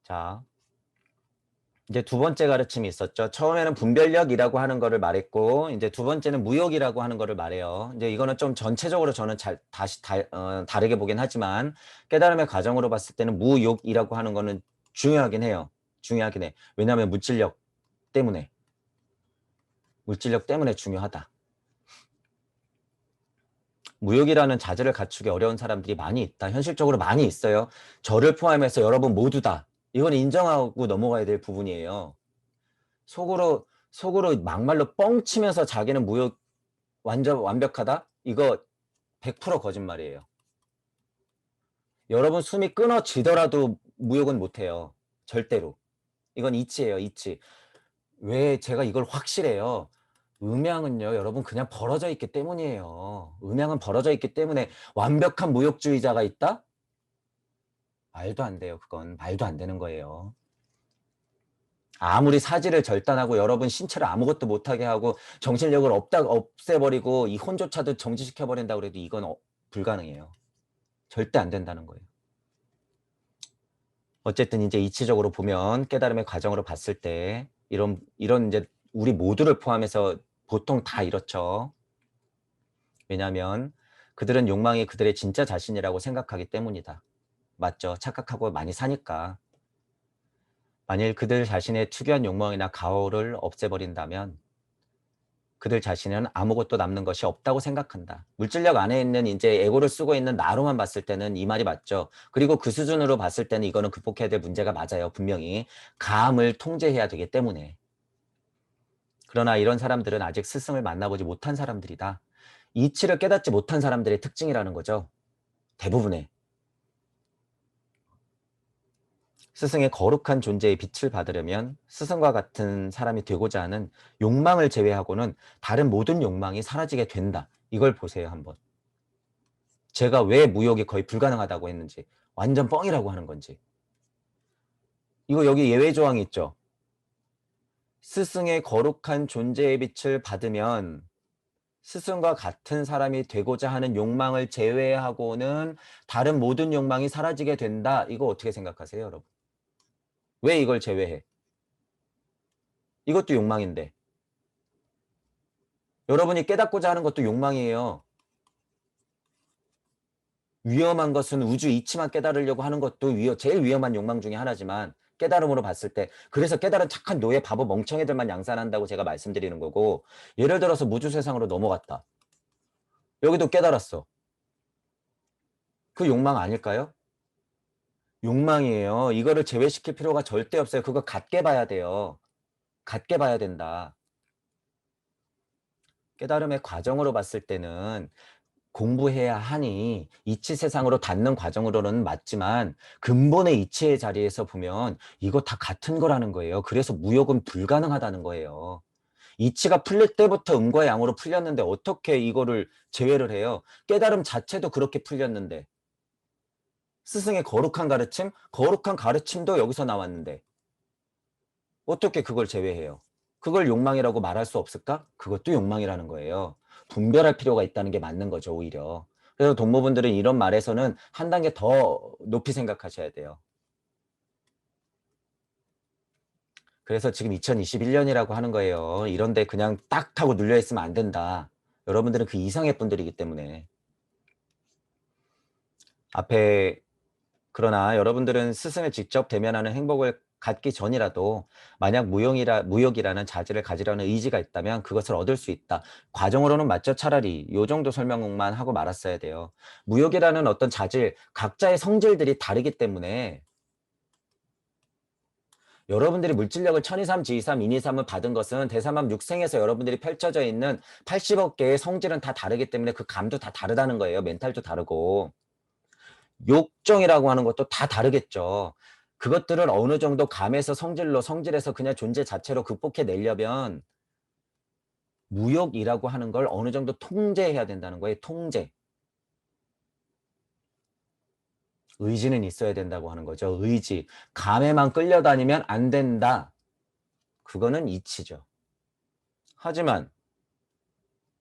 자, 이제 두 번째 가르침이 있었죠. 처음에는 분별력이라고 하는 거를 말했고, 이제 두 번째는 무욕이라고 하는 거를 말해요. 이제 이거는 좀 전체적으로 저는 다시 다르게 보긴 하지만, 깨달음의 과정으로 봤을 때는 무욕이라고 하는 거는 중요하긴 해요. 중요하긴 해. 왜냐하면 물질력 때문에 중요하다. 무욕이라는 자질을 갖추기 어려운 사람들이 많이 있다. 현실적으로 많이 있어요. 저를 포함해서 여러분 모두 다. 이건 인정하고 넘어가야 될 부분이에요. 속으로 막말로 뻥치면서 자기는 무욕 완전 완벽하다? 이거 100% 거짓말이에요. 여러분 숨이 끊어지더라도 무욕은 못해요. 절대로. 이건 이치예요, 이치. 왜 제가 이걸 확실해요? 음양은요, 여러분 그냥 벌어져 있기 때문이에요. 음양은 벌어져 있기 때문에 완벽한 무욕주의자가 있다? 말도 안 돼요, 그건. 말도 안 되는 거예요. 아무리 사지를 절단하고 여러분 신체를 아무것도 못하게 하고 정신력을 없애버리고 이 혼조차도 정지시켜버린다고 해도 이건 불가능해요. 절대 안 된다는 거예요. 어쨌든 이제 이치적으로 보면 깨달음의 과정으로 봤을 때 이런 이제 우리 모두를 포함해서 보통 다 이렇죠. 왜냐하면 그들은 욕망이 그들의 진짜 자신이라고 생각하기 때문이다. 맞죠? 착각하고 많이 사니까. 만일 그들 자신의 특유한 욕망이나 가오를 없애버린다면 그들 자신은 아무것도 남는 것이 없다고 생각한다. 물질력 안에 있는 이제 에고를 쓰고 있는 나로만 봤을 때는 이 말이 맞죠. 그리고 그 수준으로 봤을 때는 이거는 극복해야 될 문제가 맞아요. 분명히. 감을 통제해야 되기 때문에. 그러나 이런 사람들은 아직 스승을 만나보지 못한 사람들이다. 이치를 깨닫지 못한 사람들의 특징이라는 거죠. 대부분의. 스승의 거룩한 존재의 빛을 받으려면 스승과 같은 사람이 되고자 하는 욕망을 제외하고는 다른 모든 욕망이 사라지게 된다. 이걸 보세요, 한번. 제가 왜 무욕이 거의 불가능하다고 했는지, 완전 뻥이라고 하는 건지. 이거 여기 예외 조항이 있죠. 스승의 거룩한 존재의 빛을 받으면 스승과 같은 사람이 되고자 하는 욕망을 제외하고는 다른 모든 욕망이 사라지게 된다. 이거 어떻게 생각하세요, 여러분? 왜 이걸 제외해? 이것도 욕망인데. 여러분이 깨닫고자 하는 것도 욕망이에요. 위험한 것은 우주 이치만 깨달으려고 하는 것도 제일 위험한 욕망 중에 하나지만 깨달음으로 봤을 때 그래서 깨달은 착한 노예 바보 멍청이들만 양산한다고 제가 말씀드리는 거고 예를 들어서 무주 세상으로 넘어갔다. 여기도 깨달았어. 그 욕망 아닐까요? 욕망이에요. 이거를 제외시킬 필요가 절대 없어요. 그거 같게 봐야 돼요. 같게 봐야 된다. 깨달음의 과정으로 봤을 때는 공부해야 하니 이치 세상으로 닿는 과정으로는 맞지만 근본의 이치의 자리에서 보면 이거 다 같은 거라는 거예요. 그래서 무욕은 불가능하다는 거예요. 이치가 풀릴 때부터 음과 양으로 풀렸는데 어떻게 이거를 제외를 해요? 깨달음 자체도 그렇게 풀렸는데 스승의 거룩한 가르침도 여기서 나왔는데 어떻게 그걸 제외해요? 그걸 욕망이라고 말할 수 없을까? 그것도 욕망이라는 거예요. 분별할 필요가 있다는 게 맞는 거죠, 오히려. 그래서 동무분들은 이런 말에서는 한 단계 더 높이 생각하셔야 돼요. 그래서 지금 2021년이라고 하는 거예요. 이런데 그냥 딱 하고 눌려있으면 안 된다. 여러분들은 그 이상의 분들이기 때문에. 앞에 그러나 여러분들은 스승을 직접 대면하는 행복을 갖기 전이라도 만약 무욕이라는 자질을 가지려는 의지가 있다면 그것을 얻을 수 있다. 과정으로는 맞죠. 차라리 요 정도 설명만 하고 말았어야 돼요. 무욕이라는 어떤 자질, 각자의 성질들이 다르기 때문에 여러분들이 물질력을 1023, 지이삼, 인이삼을 받은 것은 대삼합 육생에서 여러분들이 펼쳐져 있는 80억 개의 성질은 다 다르기 때문에 그 감도 다 다르다는 거예요. 멘탈도 다르고. 욕정이라고 하는 것도 다 다르겠죠. 그것들을 어느 정도 감에서 성질에서 그냥 존재 자체로 극복해 내려면 무욕이라고 하는 걸 어느 정도 통제해야 된다는 거예요. 통제. 의지는 있어야 된다고 하는 거죠. 의지. 감에만 끌려다니면 안 된다. 그거는 이치죠. 하지만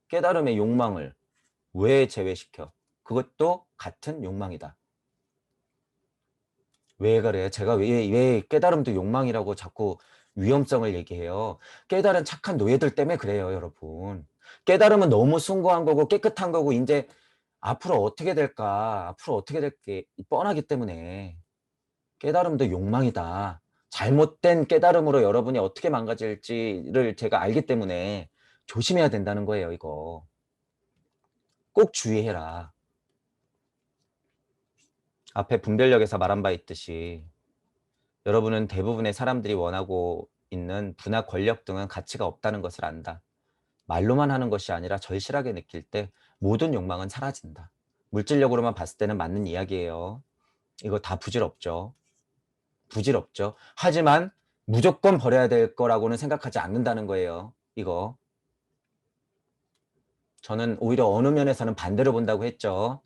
깨달음의 욕망을 왜 제외시켜? 그것도 같은 욕망이다. 왜 그래요? 제가 왜 깨달음도 욕망이라고 자꾸 위험성을 얘기해요? 깨달은 착한 노예들 때문에 그래요, 여러분. 깨달음은 너무 숭고한 거고 깨끗한 거고 인제 앞으로 어떻게 될까? 앞으로 어떻게 될게 뻔하기 때문에 깨달음도 욕망이다. 잘못된 깨달음으로 여러분이 어떻게 망가질지를 제가 알기 때문에 조심해야 된다는 거예요, 이거. 꼭 주의해라. 앞에 분별력에서 말한 바 있듯이 여러분은 대부분의 사람들이 원하고 있는 부나 권력 등은 가치가 없다는 것을 안다. 말로만 하는 것이 아니라 절실하게 느낄 때 모든 욕망은 사라진다. 물질력으로만 봤을 때는 맞는 이야기예요. 이거 다 부질없죠. 부질없죠. 하지만 무조건 버려야 될 거라고는 생각하지 않는다는 거예요. 이거. 저는 오히려 어느 면에서는 반대로 본다고 했죠.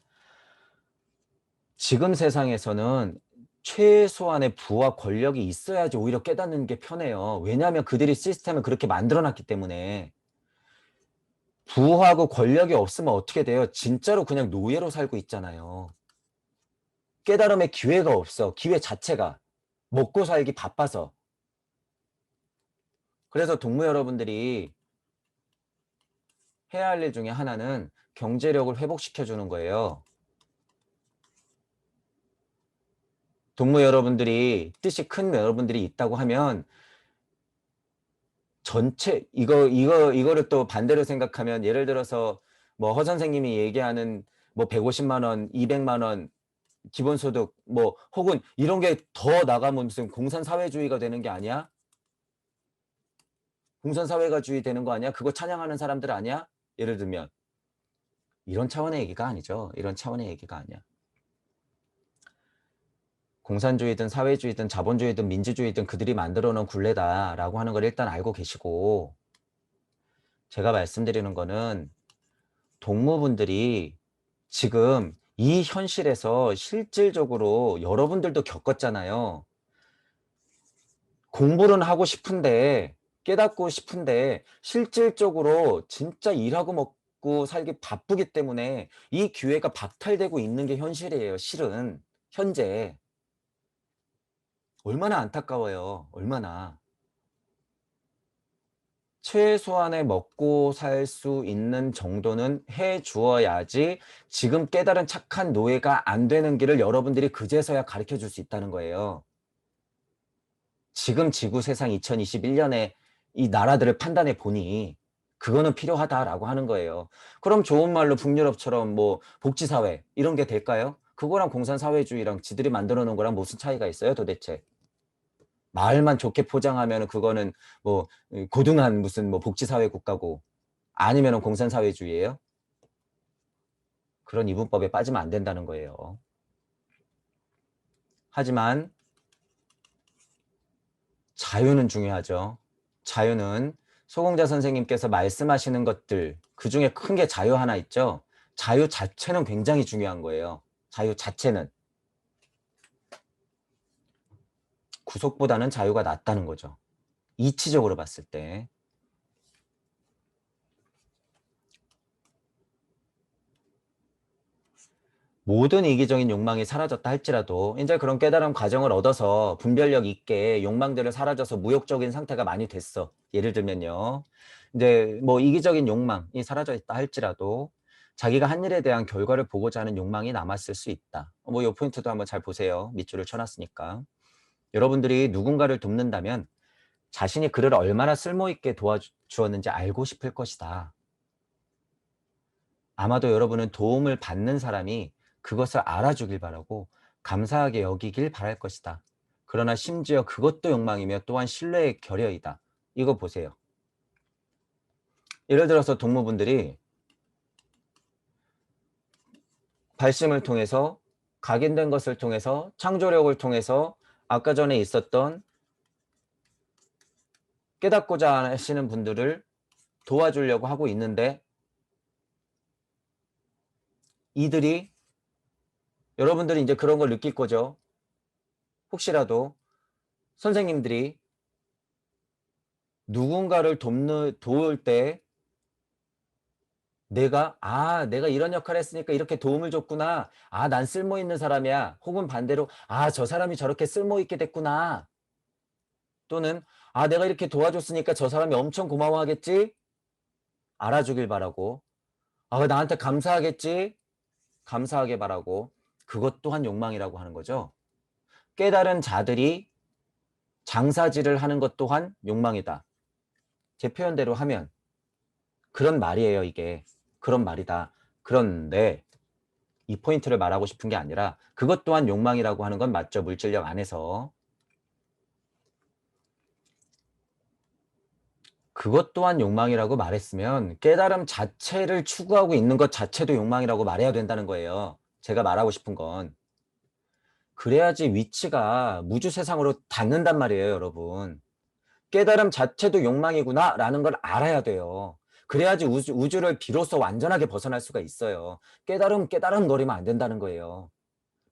지금 세상에서는 최소한의 부와 권력이 있어야지 오히려 깨닫는 게 편해요. 왜냐하면 그들이 시스템을 그렇게 만들어 놨기 때문에. 부하고 권력이 없으면 어떻게 돼요? 진짜로 그냥 노예로 살고 있잖아요. 깨달음의 기회가 없어. 기회 자체가. 먹고 살기 바빠서. 그래서 동무 여러분들이 해야 할 일 중에 하나는 경제력을 회복시켜 주는 거예요. 동무 여러분들이 뜻이 큰 여러분들이 있다고 하면 전체 이거를 또 반대로 생각하면 예를 들어서 뭐 허 선생님이 얘기하는 뭐 150만 원, 200만 원 기본소득 뭐 혹은 이런 게 더 나가면 무슨 공산사회주의가 되는 게 아니야? 공산사회주의 되는 거 아니야? 그거 찬양하는 사람들 아니야? 예를 들면. 이런 차원의 얘기가 아니죠. 이런 차원의 얘기가 아니야. 공산주의든 사회주의든 자본주의든 민주주의든 그들이 만들어 놓은 굴레다라고 하는 걸 일단 알고 계시고 제가 말씀드리는 거는 동무분들이 지금 이 현실에서 실질적으로 여러분들도 겪었잖아요. 공부는 하고 싶은데 깨닫고 싶은데 실질적으로 진짜 일하고 먹고 살기 바쁘기 때문에 이 기회가 박탈되고 있는 게 현실이에요. 실은 현재. 얼마나 안타까워요. 얼마나. 최소한의 먹고 살 수 있는 정도는 해 주어야지 지금 깨달은 착한 노예가 안 되는 길을 여러분들이 그제서야 가르쳐 줄 수 있다는 거예요. 지금 지구 세상 2021년에 이 나라들을 판단해 보니 그거는 필요하다라고 하는 거예요. 그럼 좋은 말로 북유럽처럼 뭐 복지사회 이런 게 될까요? 그거랑 공산사회주의랑 지들이 만들어 놓은 거랑 무슨 차이가 있어요 도대체? 말만 좋게 포장하면은 그거는 뭐 고등한 무슨 뭐 복지사회 국가고 아니면은 공산사회주의예요? 그런 이분법에 빠지면 안 된다는 거예요. 하지만 자유는 중요하죠. 자유는 소공자 선생님께서 말씀하시는 것들 그중에 큰 게 자유 하나 있죠. 자유 자체는 굉장히 중요한 거예요. 자유 자체는. 구속보다는 자유가 낫다는 거죠. 이치적으로 봤을 때. 모든 이기적인 욕망이 사라졌다 할지라도 이제 그런 깨달음 과정을 얻어서 분별력 있게 욕망들을 사라져서 무욕적인 상태가 많이 됐어. 예를 들면요. 이제 뭐 이기적인 욕망이 사라져 있다 할지라도 자기가 한 일에 대한 결과를 보고자 하는 욕망이 남았을 수 있다. 뭐 요 포인트도 한번 잘 보세요. 밑줄을 쳐놨으니까. 여러분들이 누군가를 돕는다면 자신이 그를 얼마나 쓸모있게 도와주었는지 알고 싶을 것이다. 아마도 여러분은 도움을 받는 사람이 그것을 알아주길 바라고 감사하게 여기길 바랄 것이다. 그러나 심지어 그것도 욕망이며 또한 신뢰의 결여이다. 이거 보세요. 예를 들어서 동무분들이 발심을 통해서 각인된 것을 통해서 창조력을 통해서 아까 전에 있었던 깨닫고자 하시는 분들을 도와주려고 하고 있는데 이들이 여러분들이 이제 그런 걸 느낄 거죠. 혹시라도 선생님들이 누군가를 도울 때 내가 이런 역할을 했으니까 이렇게 도움을 줬구나. 난 쓸모 있는 사람이야. 혹은 반대로, 저 사람이 저렇게 쓸모 있게 됐구나. 또는, 내가 이렇게 도와줬으니까 저 사람이 엄청 고마워하겠지? 알아주길 바라고. 나한테 감사하겠지? 감사하게 바라고. 그것 또한 욕망이라고 하는 거죠. 깨달은 자들이 장사질을 하는 것 또한 욕망이다. 제 표현대로 하면 그런 말이에요, 이게. 그런 말이다. 그런데 이 포인트를 말하고 싶은 게 아니라 그것 또한 욕망이라고 하는 건 맞죠, 물질력 안에서. 그것 또한 욕망이라고 말했으면 깨달음 자체를 추구하고 있는 것 자체도 욕망이라고 말해야 된다는 거예요. 제가 말하고 싶은 건. 그래야지 위치가 무주 세상으로 닿는단 말이에요, 여러분. 깨달음 자체도 욕망이구나 라는 걸 알아야 돼요. 그래야지 우주를 비로소 완전하게 벗어날 수가 있어요. 깨달음 거리면 안 된다는 거예요.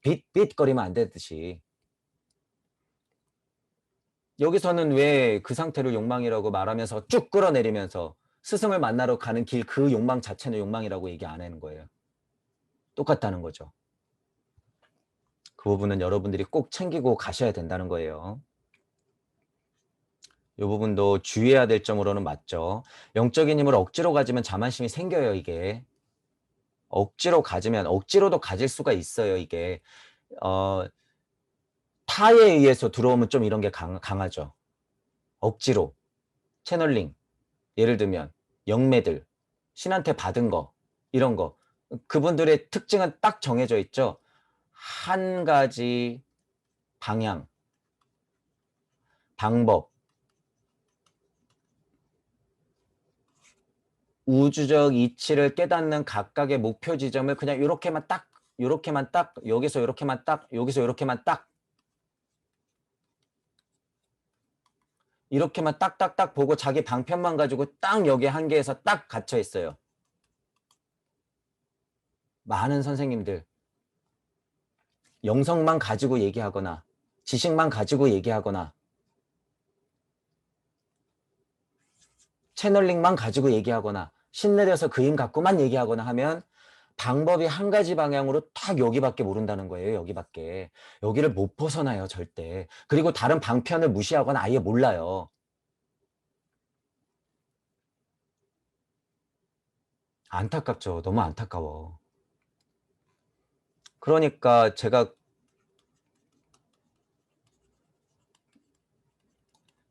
빛 거리면 안 되듯이. 여기서는 왜 그 상태를 욕망이라고 말하면서 쭉 끌어내리면서 스승을 만나러 가는 길 그 욕망 자체는 욕망이라고 얘기 안 하는 거예요. 똑같다는 거죠. 그 부분은 여러분들이 꼭 챙기고 가셔야 된다는 거예요. 이 부분도 주의해야 될 점으로는 맞죠. 영적인 힘을 억지로 가지면 자만심이 생겨요, 이게. 억지로 가지면 억지로도 가질 수가 있어요, 이게. 어, 타에 의해서 들어오면 좀 이런 게 강하죠. 억지로. 채널링. 예를 들면 영매들, 신한테 받은 거, 이런 거. 그분들의 특징은 딱 정해져 있죠. 한 가지 방향, 방법, 우주적 이치를 깨닫는 각각의 목표 지점을 그냥 요렇게만 딱, 여기서 요렇게만 딱, 여기서 요렇게만 딱, 이렇게만 딱딱딱 보고 자기 방편만 가지고 딱 여기 한계에서 딱 갇혀 있어요. 많은 선생님들 영성만 가지고 얘기하거나 지식만 가지고 얘기하거나 채널링만 가지고 얘기하거나 신내려서 그 힘 갖고만 얘기하거나 하면 방법이 한 가지 방향으로 딱 여기밖에 모른다는 거예요. 여기밖에. 여기를 못 벗어나요. 절대. 그리고 다른 방편을 무시하거나 아예 몰라요. 안타깝죠. 너무 안타까워. 그러니까 제가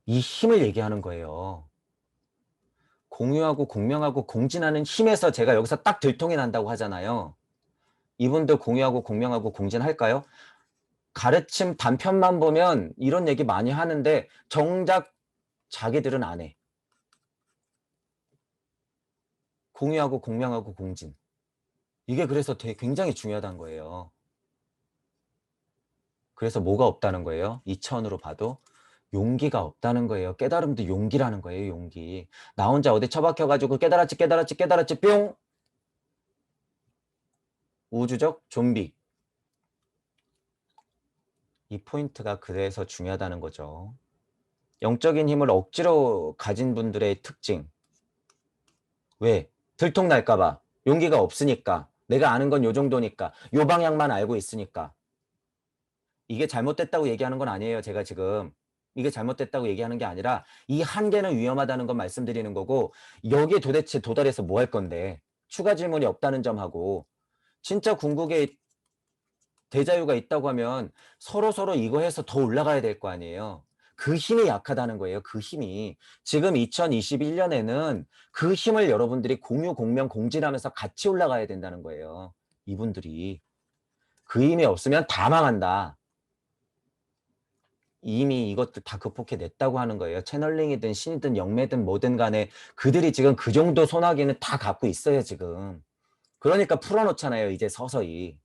이 힘을 얘기하는 거예요. 공유하고 공명하고 공진하는 힘에서 제가 여기서 딱 들통이 난다고 하잖아요. 이분들 공유하고 공명하고 공진할까요? 가르침 단편만 보면 이런 얘기 많이 하는데 정작 자기들은 안 해. 공유하고 공명하고 공진. 이게 그래서 굉장히 중요하다는 거예요. 그래서 뭐가 없다는 거예요? 이 차원으로 봐도 용기가 없다는 거예요. 깨달음도 용기라는 거예요. 용기. 나 혼자 어디 처박혀가지고 깨달았지 뿅! 우주적 좀비. 이 포인트가 그래서 중요하다는 거죠. 영적인 힘을 억지로 가진 분들의 특징. 왜? 들통날까 봐. 용기가 없으니까. 내가 아는 건 요 정도니까. 요 방향만 알고 있으니까. 이게 잘못됐다고 얘기하는 건 아니에요. 제가 지금. 이게 잘못됐다고 얘기하는 게 아니라 이 한계는 위험하다는 건 말씀드리는 거고 여기에 도대체 도달해서 뭐 할 건데 추가 질문이 없다는 점하고 진짜 궁극에 대자유가 있다고 하면 서로 이거 해서 더 올라가야 될 거 아니에요. 그 힘이 약하다는 거예요. 그 힘이. 지금 2021년에는 그 힘을 여러분들이 공유, 공명, 공진하면서 같이 올라가야 된다는 거예요. 이분들이. 그 힘이 없으면 다 망한다. 이미 이것도 다 극복해냈다고 하는 거예요. 채널링이든 신이든 영매든 뭐든 간에 그들이 지금 그 정도 소나기는 다 갖고 있어요, 지금. 그러니까 풀어놓잖아요, 이제 서서히.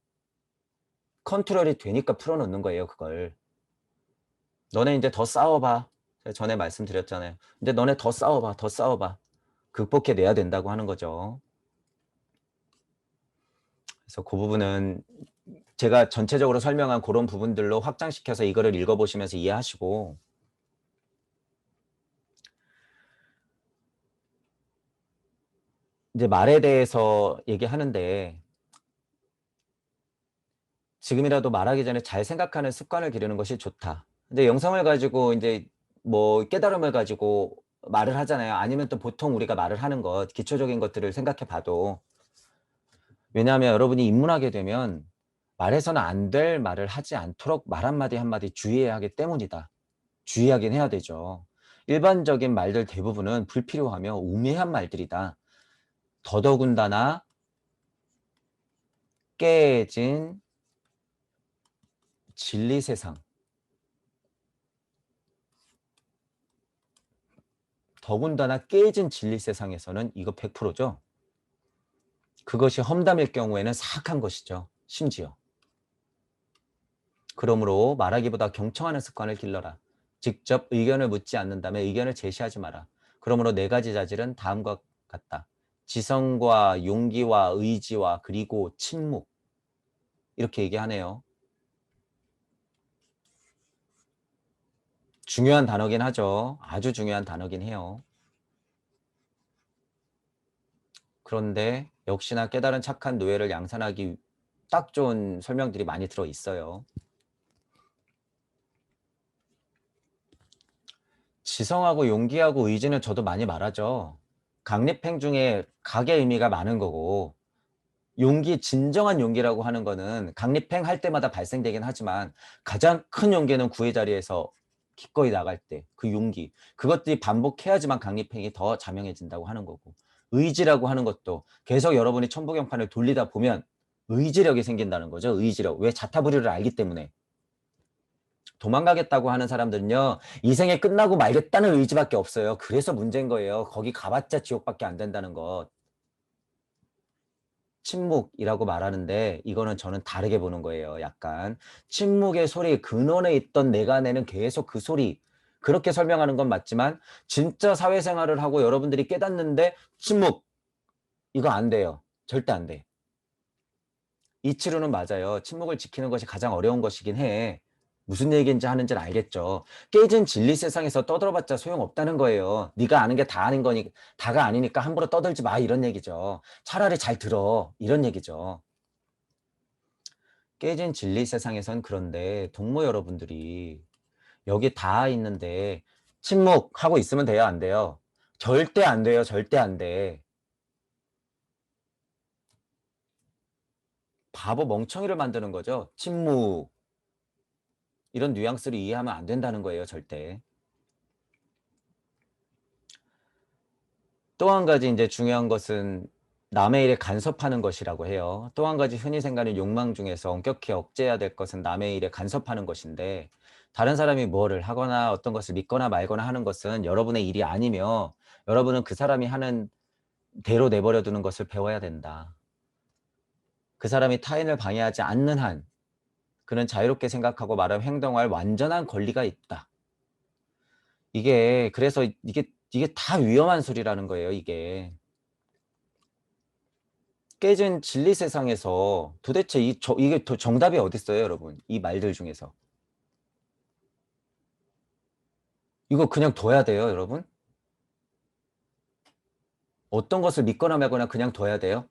컨트롤이 되니까 풀어놓는 거예요, 그걸. 너네 이제 더 싸워봐. 제가 전에 말씀드렸잖아요. 이제 너네 더 싸워봐, 더 싸워봐. 극복해내야 된다고 하는 거죠. 그래서 그 부분은 제가 전체적으로 설명한 그런 부분들로 확장시켜서 이거를 읽어보시면서 이해하시고 이제 말에 대해서 얘기하는데 지금이라도 말하기 전에 잘 생각하는 습관을 기르는 것이 좋다. 근데 영성을 가지고 이제 뭐 깨달음을 가지고 말을 하잖아요. 아니면 또 보통 우리가 말을 하는 것, 기초적인 것들을 생각해 봐도 왜냐하면 여러분이 입문하게 되면 말해서는 안 될 말을 하지 않도록 말 한마디 한마디 주의해야 하기 때문이다. 주의하긴 해야 되죠. 일반적인 말들 대부분은 불필요하며 우매한 말들이다. 더더군다나 깨진 진리 세상. 더군다나 깨진 진리 세상에서는 이거 100%죠. 그것이 험담일 경우에는 사악한 것이죠. 심지어. 그러므로 말하기보다 경청하는 습관을 길러라. 직접 의견을 묻지 않는다면 의견을 제시하지 마라. 그러므로 4가지 자질은 다음과 같다. 지성과 용기와 의지와 그리고 침묵. 이렇게 얘기하네요. 중요한 단어긴 하죠. 아주 중요한 단어긴 해요. 그런데 역시나 깨달은 착한 노예를 양산하기 딱 좋은 설명들이 많이 들어 있어요. 지성하고 용기하고 의지는 저도 많이 말하죠. 강립행 중에 각의 의미가 많은 거고 용기, 진정한 용기라고 하는 거는 강립행 할 때마다 발생되긴 하지만 가장 큰 용기는 구의 자리에서 기꺼이 나갈 때 그 용기, 그것들이 반복해야지만 강립행이 더 자명해진다고 하는 거고 의지라고 하는 것도 계속 여러분이 천부경판을 돌리다 보면 의지력이 생긴다는 거죠. 의지력. 왜? 자타불이를 알기 때문에. 도망가겠다고 하는 사람들은요, 이 생에 끝나고 말겠다는 의지밖에 없어요. 그래서 문제인 거예요. 거기 가봤자 지옥밖에 안 된다는 것. 침묵이라고 말하는데 이거는 저는 다르게 보는 거예요. 약간 침묵의 소리 근원에 있던 내가 내는 계속 그 소리, 그렇게 설명하는 건 맞지만 진짜 사회생활을 하고 여러분들이 깨닫는데 침묵, 이거 안 돼요. 절대 안 돼. 이치로는 맞아요. 침묵을 지키는 것이 가장 어려운 것이긴 해. 무슨 얘기인지 하는지는 알겠죠. 깨진 진리 세상에서 떠들어봤자 소용없다는 거예요. 네가 아는 게 다 아는 거니 다가 아니니까 함부로 떠들지 마, 이런 얘기죠. 차라리 잘 들어, 이런 얘기죠. 깨진 진리 세상에선 그런데 동무 여러분들이 여기 다 있는데 침묵하고 있으면 돼요, 안 돼요? 절대 안 돼요. 절대 안 돼. 바보 멍청이를 만드는 거죠. 침묵. 이런 뉘앙스를 이해하면 안 된다는 거예요, 절대. 또 한 가지 이제 중요한 것은 남의 일에 간섭하는 것이라고 해요. 또 한 가지 흔히 생각하는 욕망 중에서 엄격히 억제해야 될 것은 남의 일에 간섭하는 것인데 다른 사람이 뭐를 하거나 어떤 것을 믿거나 말거나 하는 것은 여러분의 일이 아니며 여러분은 그 사람이 하는 대로 내버려 두는 것을 배워야 된다. 그 사람이 타인을 방해하지 않는 한 그는 자유롭게 생각하고 말하며 행동할 완전한 권리가 있다. 이게 그래서 이게 다 위험한 소리라는 거예요, 이게. 깨진 진리 세상에서 도대체 이게 정답이 어디 있어요, 여러분? 이 말들 중에서. 이거 그냥 둬야 돼요, 여러분? 어떤 것을 믿거나 말거나 그냥 둬야 돼요?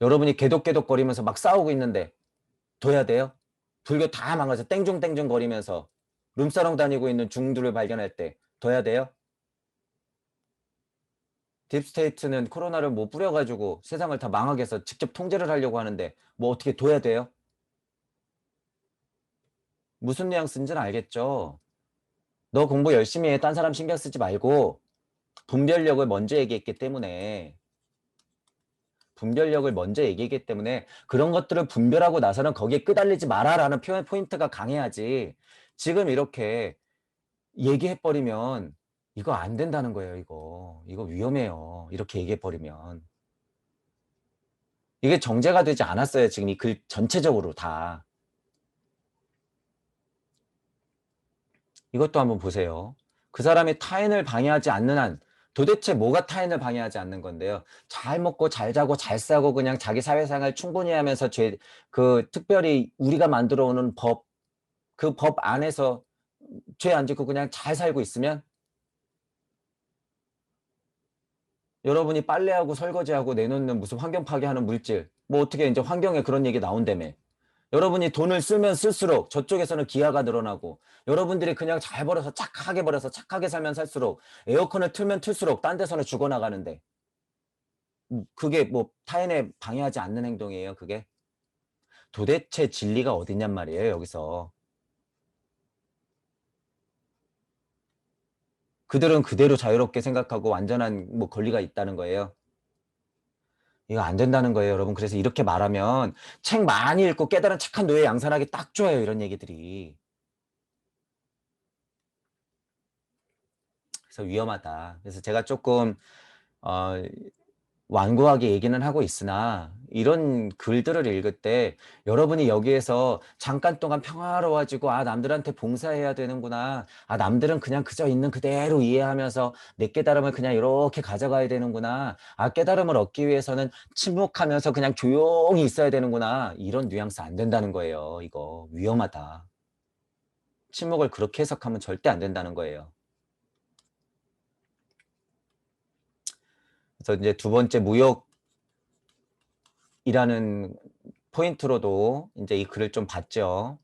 여러분이 개독개독거리면서 막 싸우고 있는데 둬야 돼요? 불교 다 망가져 땡중땡중 거리면서 룸사롱 다니고 있는 중들을 발견할 때 둬야 돼요? 딥스테이트는 코로나를 뭐 뿌려가지고 세상을 다 망하게 해서 직접 통제를 하려고 하는데 뭐 어떻게 둬야 돼요? 무슨 뉘앙스인지는 알겠죠? 너 공부 열심히 해. 딴 사람 신경 쓰지 말고 분별력을 먼저 얘기했기 때문에 그런 것들을 분별하고 나서는 거기에 끄달리지 마라라는 표현 포인트가 강해야지. 지금 이렇게 얘기해버리면 이거 안 된다는 거예요. 이거 위험해요. 이렇게 얘기해버리면. 이게 정제가 되지 않았어요. 지금 이 글 전체적으로 다. 이것도 한번 보세요. 그 사람이 타인을 방해하지 않는 한 도대체 뭐가 타인을 방해하지 않는 건데요. 잘 먹고 잘 자고 잘 싸고 그냥 자기 사회생활 충분히 하면서 특별히 우리가 만들어 오는 법, 그 법 안에서 죄 안 짓고 그냥 잘 살고 있으면 여러분이 빨래하고 설거지하고 내놓는 무슨 환경 파괴하는 물질, 뭐 어떻게 이제 환경에 그런 얘기 나온다며. 여러분이 돈을 쓰면 쓸수록 저쪽에서는 기아가 늘어나고, 여러분들이 그냥 잘 벌어서 착하게 살면 살수록, 에어컨을 틀면 틀수록 딴 데서는 죽어나가는데, 그게 뭐 타인에 방해하지 않는 행동이에요, 그게? 도대체 진리가 어딨냔 말이에요, 여기서. 그들은 그대로 자유롭게 생각하고 완전한 뭐 권리가 있다는 거예요. 이거 안 된다는 거예요, 여러분. 그래서 이렇게 말하면 책 많이 읽고 깨달은 착한 노예 양산하기 딱 좋아요, 이런 얘기들이. 그래서 위험하다. 그래서 제가 조금 어, 완고하게 얘기는 하고 있으나 이런 글들을 읽을 때 여러분이 여기에서 잠깐 동안 평화로워지고, 아, 남들한테 봉사해야 되는구나. 아, 남들은 그냥 그저 있는 그대로 이해하면서 내 깨달음을 그냥 이렇게 가져가야 되는구나. 아, 깨달음을 얻기 위해서는 침묵하면서 그냥 조용히 있어야 되는구나. 이런 뉘앙스 안 된다는 거예요. 이거 위험하다. 침묵을 그렇게 해석하면 절대 안 된다는 거예요. 그래서 이제 두 번째 무역이라는 포인트로도 이제 이 글을 좀 봤죠.